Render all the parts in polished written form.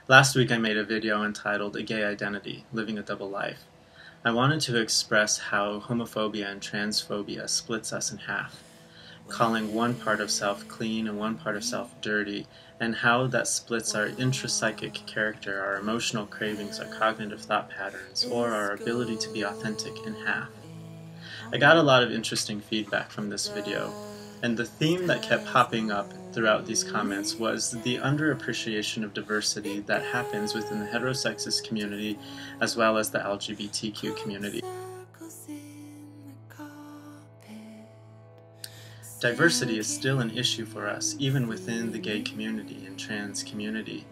Last week I made a video entitled A Gay Identity, Living a Double Life. I wanted to express how homophobia and transphobia splits us in half, calling one part of self clean and one part of self dirty, and how that splits our intrapsychic character, our emotional cravings, our cognitive thought patterns, or our ability to be authentic in half. I got a lot of interesting feedback from this video, and the theme that kept popping up throughout these comments was the underappreciation of diversity that happens within the heterosexist community as well as the LGBTQ community. Diversity is still an issue for us, even within the gay community and trans community.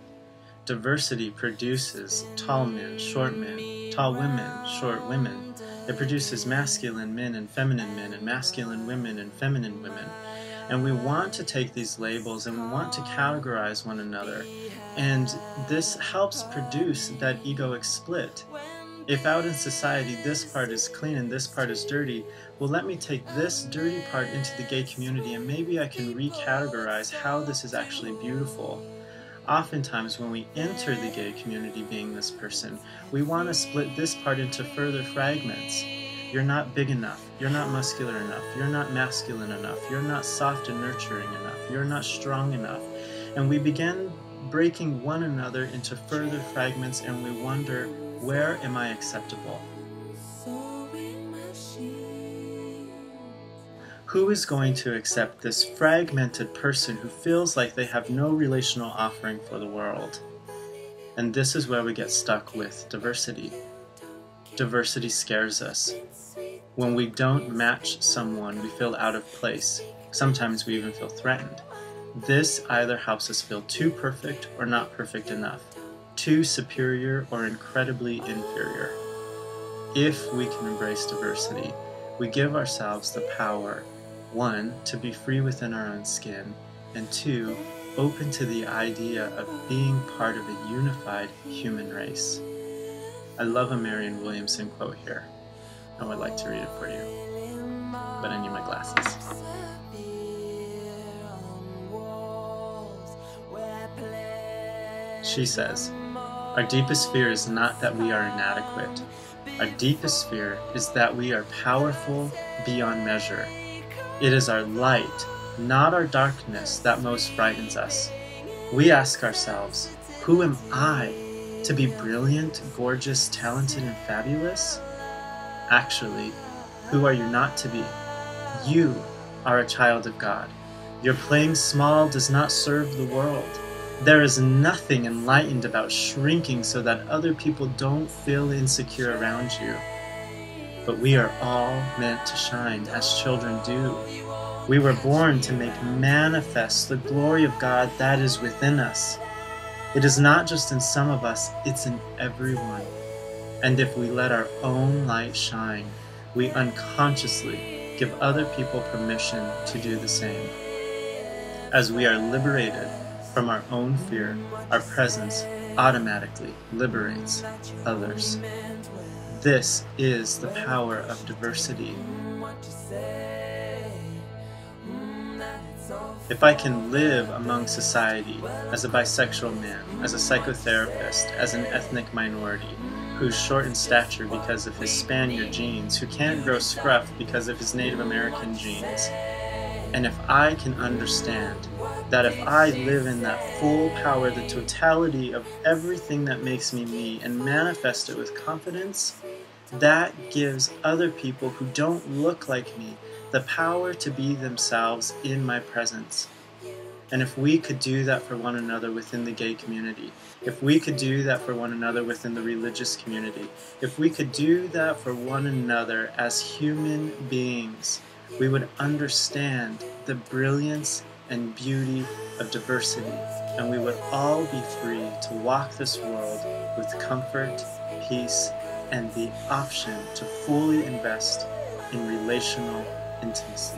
Diversity produces tall men, tall women, short women. It produces masculine men and masculine women and feminine women. And we want to take these labels and we want to categorize one another. And this helps produce that egoic split. If out in society this part is clean and this part is dirty, well, let me take this dirty part into the gay community and maybe I can recategorize how this is actually beautiful. Oftentimes when we enter the gay community being this person, we want to split this part into further fragments. You're not big enough, you're not muscular enough, you're not masculine enough, you're not soft and nurturing enough, you're not strong enough. And we begin breaking one another into further fragments and we wonder, where am I acceptable? Who is going to accept this fragmented person who feels like they have no relational offering for the world? And this is where we get stuck with diversity. Diversity scares us. When we don't match someone, we feel out of place. Sometimes we even feel threatened. This either helps us feel too perfect or not perfect enough, too superior or incredibly inferior. If we can embrace diversity, we give ourselves the power, 1, to be free within our own skin, and 2, open to the idea of being part of a unified human race. I love a Marianne Williamson quote here. I would like to read it for you, but I need my glasses. She says, "Our deepest fear is not that we are inadequate. Our deepest fear is that we are powerful beyond measure. It is our light, not our darkness, that most frightens us. We ask ourselves, who am I to be brilliant, gorgeous, talented, and fabulous? Actually, who are you not to be? You are a child of God. Your playing small does not serve the world. There is nothing enlightened about shrinking so that other people don't feel insecure around you. But we are all meant to shine as children do. We were born to make manifest the glory of God that is within us. It is not just in some of us, it's in everyone. And if we let our own light shine, we unconsciously give other people permission to do the same. As we are liberated from our own fear, our presence automatically liberates others. This is the power of diversity. If I can live among society as a bisexual man, as a psychotherapist, as an ethnic minority, who's short in stature because of his Spaniard genes, who can't grow scruff because of his Native American genes, and if I can understand that if I live in that full power, the totality of everything that makes me me, and manifest it with confidence, that gives other people who don't look like me the power to be themselves in my presence. And if we could do that for one another within the gay community, if we could do that for one another within the religious community, if we could do that for one another as human beings, we would understand the brilliance and beauty of diversity, and we would all be free to walk this world with comfort, peace, and the option to fully invest in relational intimacy.